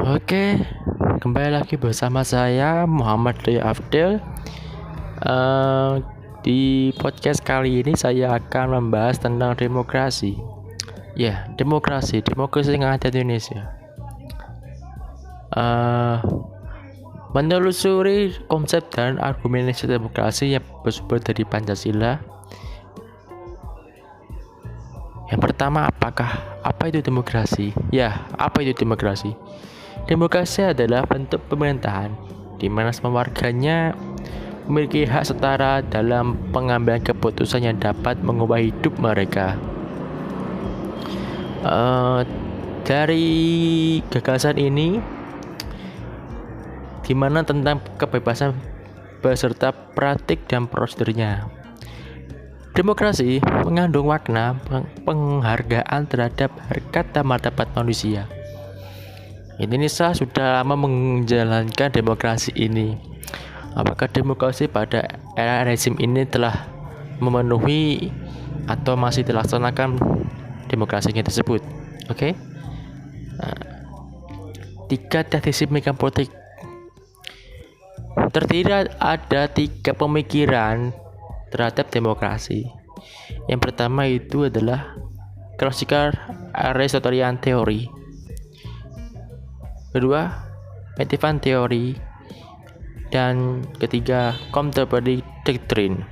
Oke, kembali lagi bersama saya Muhammad Ria Afdel. Eh, di podcast kali ini saya akan membahas tentang demokrasi. Demokrasi yang ada di Indonesia. Menelusuri konsep dan argumentasi demokrasi yang bersumber dari Pancasila. Yang pertama, apa itu demokrasi? Apa itu demokrasi? Demokrasi adalah bentuk pemerintahan di mana semua warganya memiliki hak setara dalam pengambilan keputusan yang dapat mengubah hidup mereka. Dari gagasan ini, di mana tentang kebebasan beserta praktik dan prosedurnya. Demokrasi mengandung makna penghargaan terhadap harkat dan martabat manusia. Indonesia sudah lama menjalankan demokrasi ini. Apakah demokrasi pada era rezim ini telah memenuhi atau masih dilaksanakan demokrasinya tersebut? Oke. Tiga tradisi pemikiran politik. Terdiri ada tiga pemikiran terhadap demokrasi. Yang pertama itu adalah Classical Aristotelian Theory. Kedua, Machiavellian Theory. Dan ketiga, Contemporary Doctrine.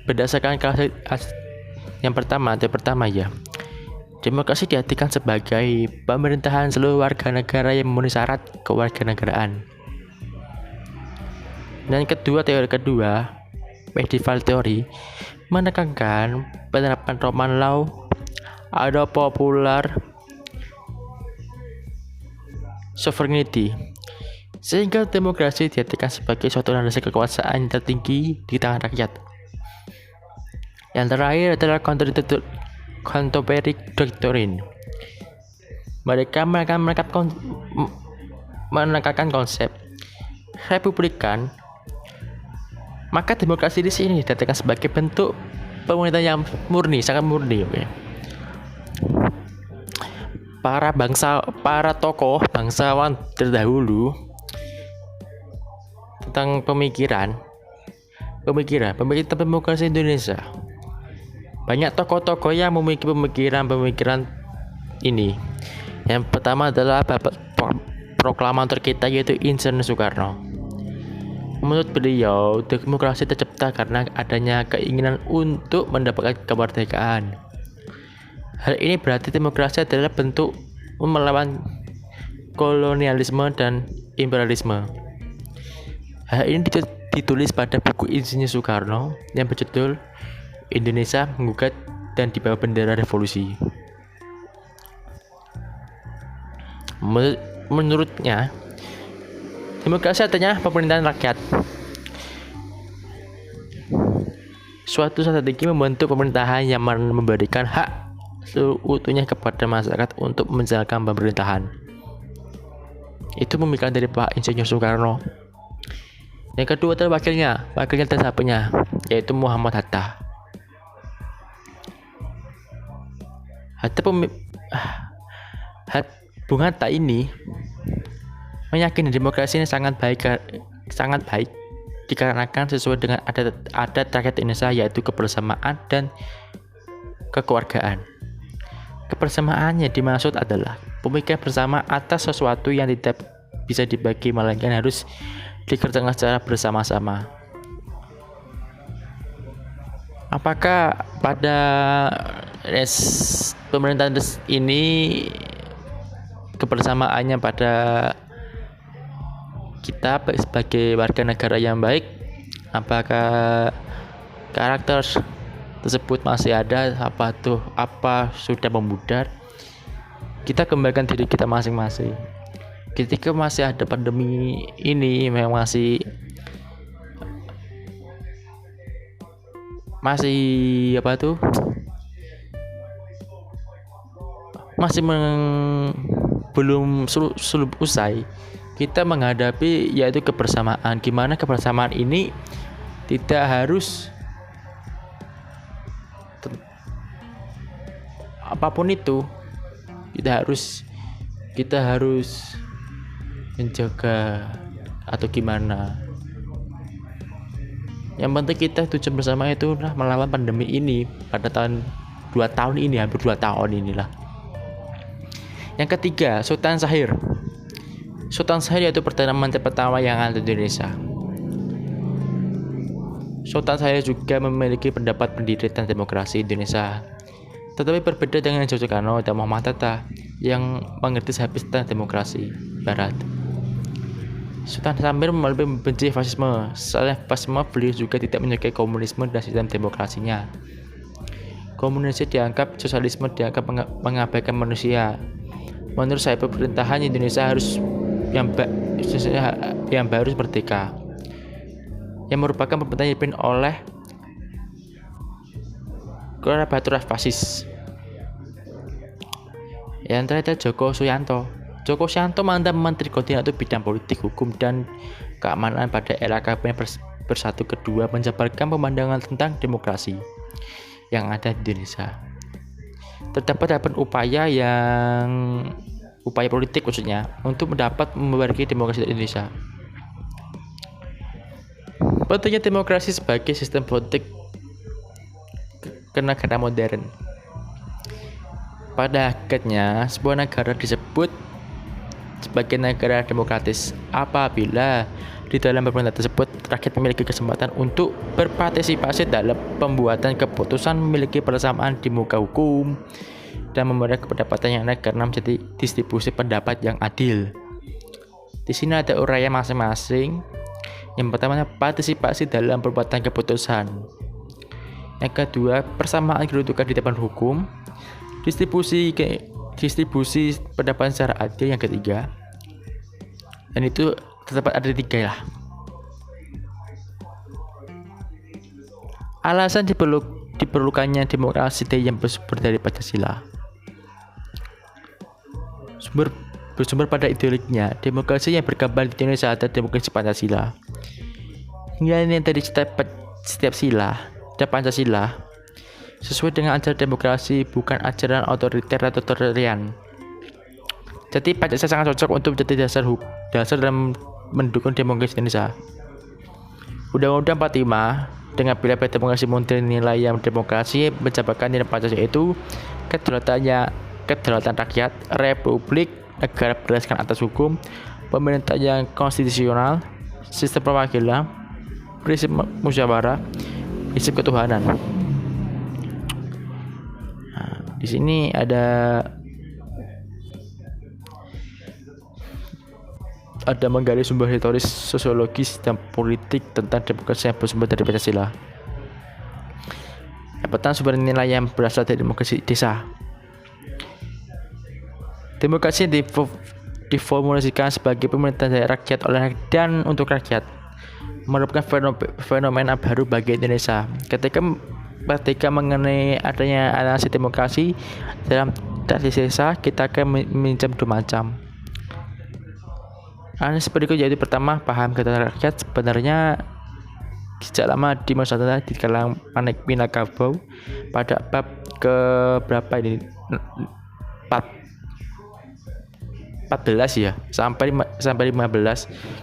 Berdasarkan yang pertama, demokrasi diartikan sebagai pemerintahan seluruh warga negara yang memenuhi syarat kewarganegaraan. Dan teori kedua, Medieval Theory, menekankan penerapan Roman Law ada popular sovereignty, sehingga demokrasi diartikan sebagai suatu landasan kekuasaan tertinggi di tangan rakyat. Yang terakhir adalah Contemporary Doctrine. Mereka menekankan konsep republikan. Maka demokrasi di sini diartikan sebagai bentuk pemerintahan yang sangat murni. Para tokoh bangsawan terdahulu tentang pemikiran demokrasi Indonesia. Banyak tokoh-tokoh yang memiliki pemikiran ini. Yang pertama adalah proklamator kita, yaitu Insinyur Soekarno. Menurut beliau, demokrasi tercipta karena adanya keinginan untuk mendapatkan kemerdekaan. Hal ini berarti demokrasi adalah bentuk melawan kolonialisme dan imperialisme. Hal ini ditulis pada buku Insinyur Soekarno yang berjudul Indonesia Menggugat dan di Bawah Bendera Revolusi. Menurutnya, demokrasi artinya pemerintahan rakyat. Suatu strategi membentuk pemerintahan yang memberikan hak seutuhnya kepada masyarakat untuk menjalankan pemerintahan. Itu pemikiran dari Pak Insinyur Soekarno. Yang kedua adalah wakilnya dan sahabatnya, yaitu Muhammad Hatta. Bung Hatta ini meyakini demokrasi ini sangat baik dikarenakan sesuai dengan adat rakyat Indonesia, yaitu kebersamaan dan kekeluargaan. Kebersamaan yang dimaksud adalah pemikiran bersama atas sesuatu yang tidak bisa dibagi, melainkan harus dikerjakan secara bersama-sama. Apakah pada pemerintahan ini kebersamaannya pada kita sebagai warga negara yang baik? Apakah karakter tersebut masih ada? Apa sudah memudar? Kita kembalikan diri kita masing-masing. Ketika masih ada pandemi ini, memang masih belum usai. Kita menghadapi yaitu kebersamaan. Gimana kebersamaan ini tidak harus apapun itu kita harus menjaga atau gimana. Yang penting kita tujuan bersama itu lah melawan pandemi ini pada tahun 2 tahun ini, hampir 2 tahun inilah. Yang ketiga, Sultan Syahrir. Sultan Syahrir yaitu Perdana Menteri pertama yang ada di Indonesia. Sultan Syahrir juga memiliki pendapat pendiri tentang demokrasi Indonesia, tetapi berbeda dengan Soekarno dan Muhammad Hatta yang mengerti habis tentang demokrasi Barat. Sultan Syahrir membenci fasisme. Selain fasisme, beliau juga tidak menyukai komunisme dan sistem demokrasinya. Komunisme dianggap, sosialisme dianggap mengabaikan manusia. Menurut saya, pemerintahan Indonesia harus yang baru merdeka, yang merupakan pemerintahan yang dipimpin oleh kolaborator fasis. Yang terakhir, Joko Suyanto. Joko Suyanto mantan Menteri Koordinator Bidang Politik, Hukum, dan Keamanan pada era Kabinet Bersatu kedua, menjabarkan pemandangan tentang demokrasi yang ada di Indonesia. Terdapat upaya politik maksudnya untuk mendapat memperbaiki demokrasi di Indonesia. Pentingnya demokrasi sebagai sistem politik ke negara modern. Pada hakikatnya, sebuah negara disebut sebagai negara demokratis apabila di dalam pemerintahan tersebut rakyat memiliki kesempatan untuk berpartisipasi dalam pembuatan keputusan, memiliki persamaan di muka hukum, dan memperoleh pendapatan yang naik karena menjadi distribusi pendapat yang adil. Di sini ada uraian masing-masing. Yang pertama, partisipasi dalam pembuatan keputusan. Yang kedua, persamaan kedudukan di depan hukum. Distribusi pendapat secara adil. Yang ketiga, dan itu terdapat ada 3 lah. Alasan diperlukannya demokrasi yang bersumber dari Pancasila. Bersumber pada ideologinya, demokrasi yang berkembang di Indonesia adalah demokrasi Pancasila. Nilai dari setiap sila dan Pancasila sesuai dengan ajaran demokrasi, bukan ajaran otoriter atau totalitarian. Jadi Pancasila sangat cocok untuk menjadi dasar dalam mendukung demokrasi Indonesia. Undang-Undang 45 dengan pilar demokrasi modern, nilai yang demokrasi menjabarkan nilai Pancasila itu kedaulatan rakyat, republik, negara berdasarkan atas hukum, pemerintah yang konstitusional, sistem perwakilan, prinsip musyawarah, prinsip ketuhanan. Nah, di sini ada menggali sumber historis, sosiologis, dan politik tentang demokrasi yang bersumber dari Pancasila. Yang pertama, sumber nilai yang berasal dari demokrasi desa. Demokrasi diformulasikan sebagai pemerintahan dari rakyat, oleh dan untuk rakyat, merupakan fenomena baru bagi Indonesia. Ketika mengenai adanya analisis demokrasi dalam tradisi desa, kita akan meminjam 2 macam. Analisis berikut yaitu pertama, paham kata rakyat. Sebenarnya sejak lama di masyarakat di kalangan Minangkabau pada bab ke berapa ini 14 ya sampai 15,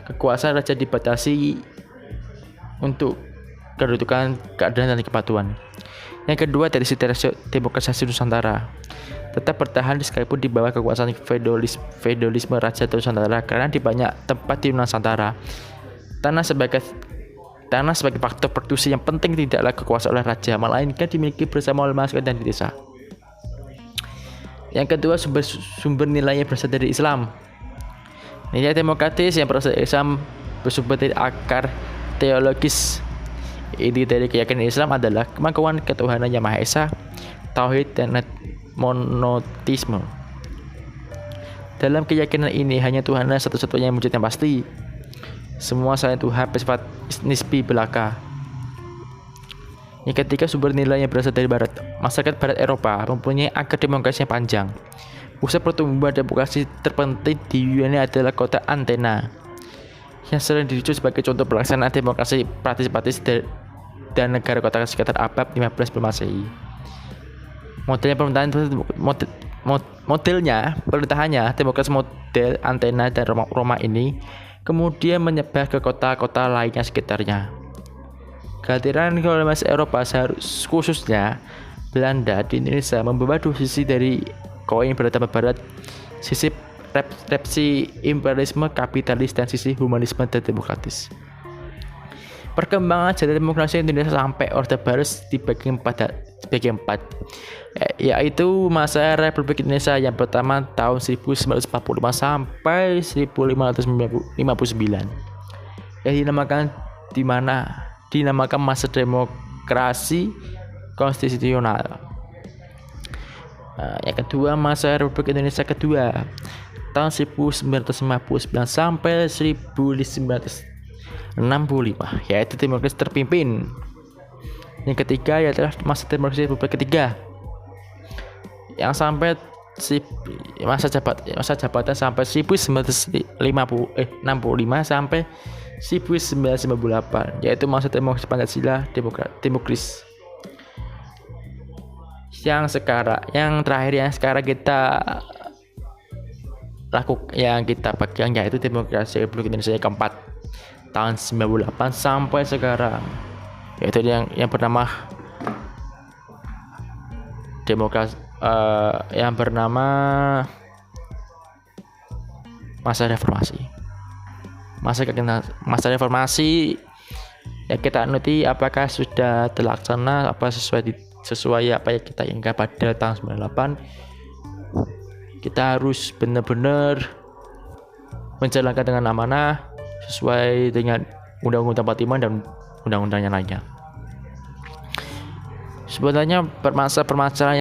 kekuasaan raja dibatasi untuk kedudukan, keadilan, dan kepatuhan. Yang kedua, dari demokrasi Nusantara tetap bertahan sekalipun di bawah kekuasaan feodalisme raja Nusantara, karena di banyak tempat di Nusantara tanah sebagai faktor produksi yang penting tidaklah kekuasaan oleh raja, melainkan dimiliki bersama oleh masyarakat dan desa. Yang kedua, sumber nilai yang berasal dari Islam. Nilai demokratis yang berasal dari Islam bersumber dari akar teologis. Inti dari keyakinan Islam adalah kemampuan ketuhanan yang Maha Esa, tauhid, dan monoteisme. Dalam keyakinan ini hanya Tuhan satu-satunya wujud yang pasti. Semua selain Tuhan bersifat nisbi belaka. Yang ketiga, sumber nilai yang berasal dari Barat. Masyarakat Barat Eropa mempunyai akar demokrasi yang panjang. Pusat pertumbuhan demokrasi terpenting di dunia adalah kota Athena, yang sering dirujuk sebagai contoh pelaksanaan demokrasi partisipatif dan negara kota sekitar abad 15 sebelum Masehi. modelnya, pemerintahannya demokrasi model Athena dan Roma ini kemudian menyebar ke kota-kota lainnya sekitarnya. Kehadiran kolonialisasi Eropa khususnya Belanda di Indonesia membawa dua sisi dari koin beragama barat, sisi repsi imperialisme kapitalis dan sisi humanisme dan demokratis. Perkembangan sejarah demokrasi Indonesia sampai Orde Baru dibagi empat, yaitu masa Republik Indonesia yang pertama tahun 1945 sampai 1559 yang dinamakan masa demokrasi konstitusional. Yang kedua masa Republik Indonesia kedua tahun 1959 sampai 1965, yaitu demokrasi terpimpin. Yang ketiga adalah masa demokrasi Republik ketiga yang sampai masa jabatan sampai 1965 sampai 1998, yaitu masa demokrasi Pancasila demokratis. Yang terakhir kita pegang yaitu demokrasi Republik Indonesia yang keempat tahun 98 sampai sekarang, yaitu yang bernama masa reformasi. Masa reformasi yang kita anuti apakah sudah terlaksana, apa sesuai apa yang kita inginkan pada tahun 98. Kita harus benar-benar menjalankan dengan amanah sesuai dengan Undang-Undang 45 dan undang-undang yang lainnya. Sebenarnya permasalahan